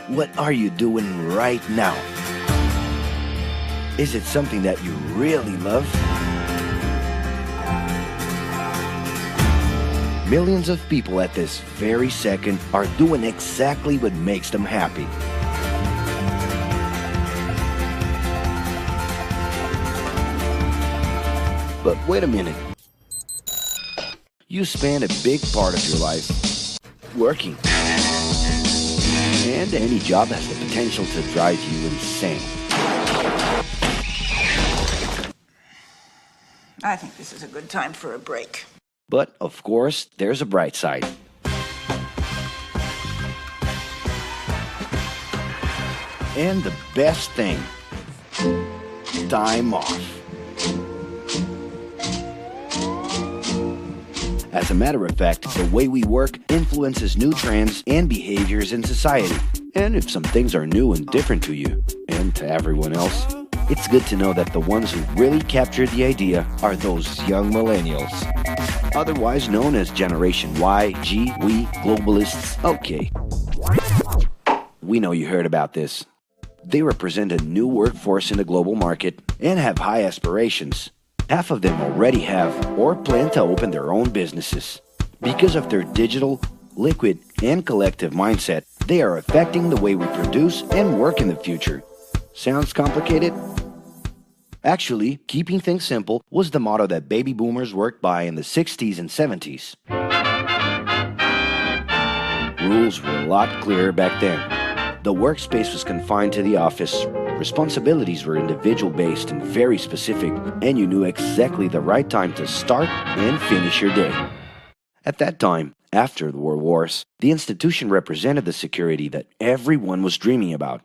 What are you doing right now? Is it something that you really love? Millions of people at this very second are doing exactly what makes them happy. But wait a minute. You spend a big part of your life working. And any job has the potential to drive you insane. I think this is a good time for a break. But, of course, there's a bright side. And the best thing, time off. As a matter of fact, the way we work influences new trends and behaviors in society. And if some things are new and different to you, and to everyone else, it's good to know that the ones who really captured the idea are those young millennials. Otherwise known as Generation Y, G, we, globalists. Okay. We know you heard about this. They represent a new workforce in the global market and have high aspirations. Half of them already have or plan to open their own businesses. Because of their digital, liquid, and collective mindset, they are affecting the way we produce and work in the future. Sounds complicated? Actually, keeping things simple was the motto that baby boomers worked by in the 60s and 70s. Rules were a lot clearer back then. The workspace was confined to the office. Responsibilities were individual-based and very specific, and you knew exactly the right time to start and finish your day. At that time, after the World Wars, the institution represented the security that everyone was dreaming about.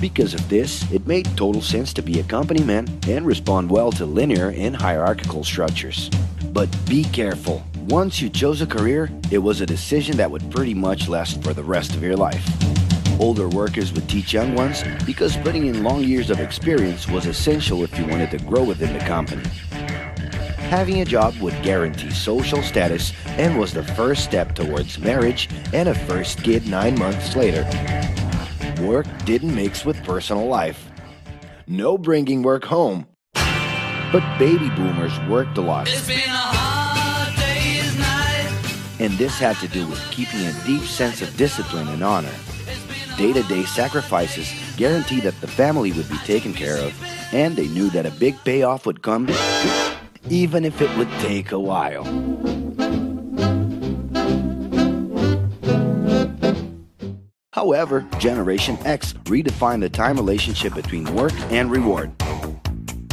Because of this, it made total sense to be a company man and respond well to linear and hierarchical structures. But be careful. Once you chose a career, it was a decision that would pretty much last for the rest of your life. Older workers would teach young ones because putting in long years of experience was essential if you wanted to grow within the company. Having a job would guarantee social status and was the first step towards marriage and a first kid 9 months later. Work didn't mix with personal life. No bringing work home. But baby boomers worked a lot. It's been a hard day's night. And this had to do with keeping a deep sense of discipline and honor. Day-to-day sacrifices guaranteed that the family would be taken care of, and they knew that a big payoff would come, even if it would take a while. However, Generation X redefined the time relationship between work and reward.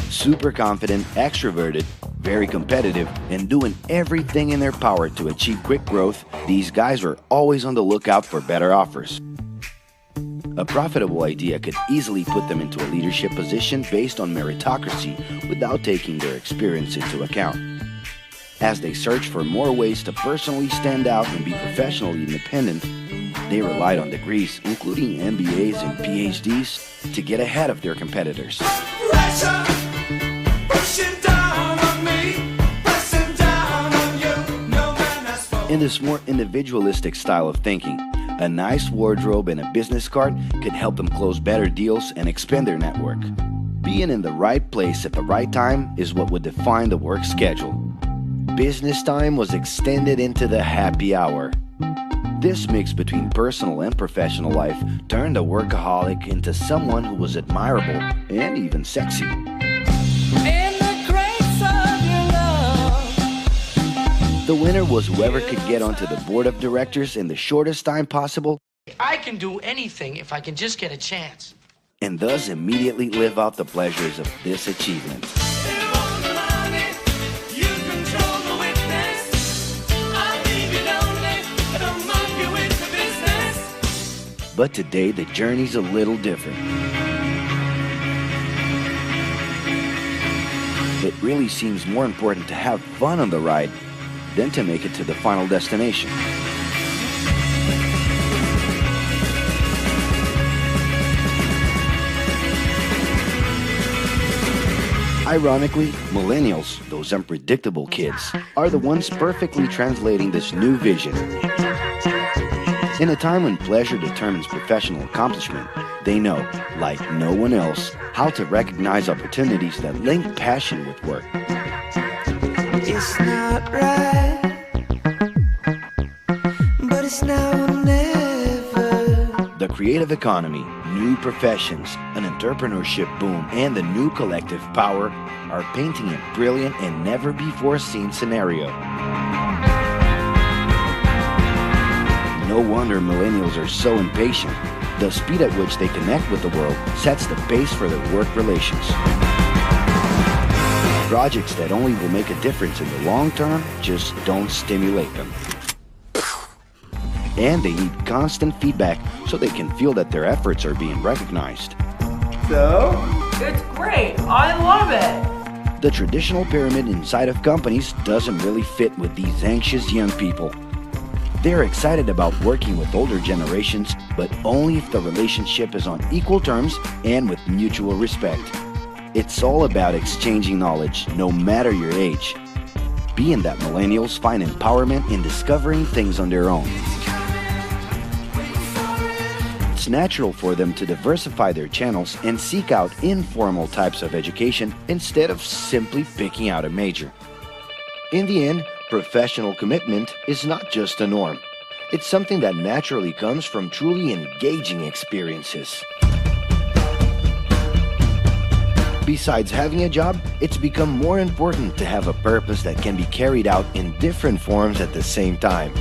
Super confident, extroverted, very competitive, and doing everything in their power to achieve quick growth, these guys were always on the lookout for better offers. A profitable idea could easily put them into a leadership position based on meritocracy without taking their experience into account. As they searched for more ways to personally stand out and be professionally independent, they relied on degrees, including MBAs and PhDs, to get ahead of their competitors. Pressure, pushing down on me, pressing down on you. No man has spoken. In this more individualistic style of thinking, a nice wardrobe and a business card could help them close better deals and expand their network. Being in the right place at the right time is what would define the work schedule. Business time was extended into the happy hour. This mix between personal and professional life turned a workaholic into someone who was admirable and even sexy. In the grace of your love. The winner was whoever could get onto the board of directors in the shortest time possible I can do anything if I can just get a chance. and thus immediately live out the pleasures of this achievement. But today, the journey's a little different. It really seems more important to have fun on the ride than to make it to the final destination. Ironically, millennials, those unpredictable kids, are the ones perfectly translating this new vision. In a time when pleasure determines professional accomplishment, they know, like no one else, how to recognize opportunities that link passion with work. It's not right, but it's now or never. The creative economy, new professions, an entrepreneurship boom, and the new collective power are painting a brilliant and never-before-seen scenario. No wonder millennials are so impatient. The speed at which they connect with the world sets the pace for their work relations. Projects that only will make a difference in the long term just don't stimulate them. And they need constant feedback so they can feel that their efforts are being recognized. So? It's great. I love it. The traditional pyramid inside of companies doesn't really fit with these anxious young people. They're excited about working with older generations, but only if the relationship is on equal terms and with mutual respect. It's all about exchanging knowledge, no matter your age. Being that millennials find empowerment in discovering things on their own. It's natural for them to diversify their channels and seek out informal types of education instead of simply picking out a major. In the end, professional commitment is not just a norm. It's something that naturally comes from truly engaging experiences. Besides having a job, it's become more important to have a purpose that can be carried out in different forms at the same time.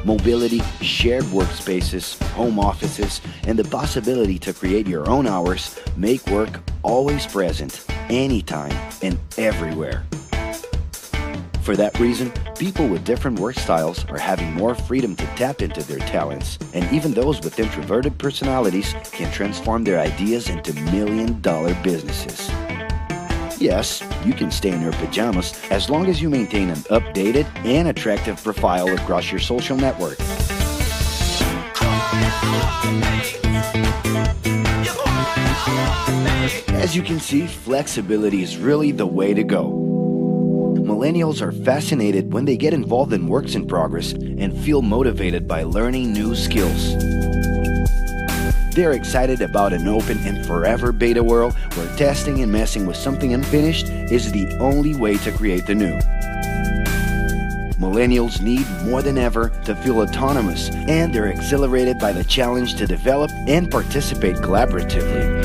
Mobility, shared workspaces, home offices, and the possibility to create your own hours make work always present, anytime and everywhere. For that reason, people with different work styles are having more freedom to tap into their talents, and even those with introverted personalities can transform their ideas into million-dollar businesses. Yes, you can stay in your pajamas as long as you maintain an updated and attractive profile across your social network. As you can see, flexibility is really the way to go. Millennials are fascinated when they get involved in works in progress and feel motivated by learning new skills. They're excited about an open and forever beta world where testing and messing with something unfinished is the only way to create the new. Millennials need more than ever to feel autonomous, and they're exhilarated by the challenge to develop and participate collaboratively.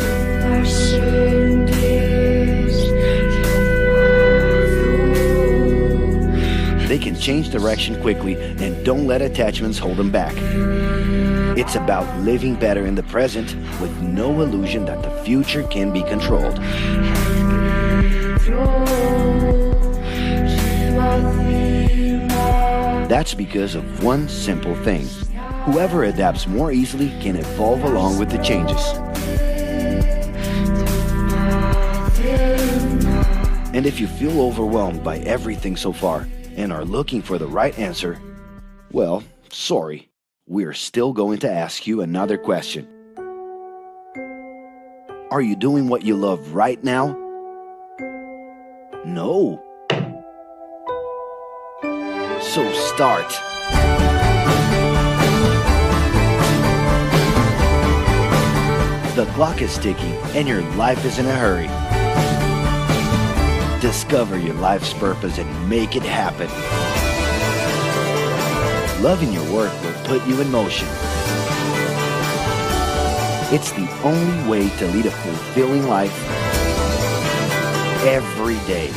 They can change direction quickly and don't let attachments hold them back. It's about living better in the present with no illusion that the future can be controlled. That's because of one simple thing. Whoever adapts more easily can evolve along with the changes. And if you feel overwhelmed by everything so far and are looking for the right answer, well, sorry, we're still going to ask you another question. Are you doing what you love right now? No. So start. The clock is ticking and your life is in a hurry. Discover your life's purpose and make it happen. Loving your work will put you in motion. It's the only way to lead a fulfilling life every day.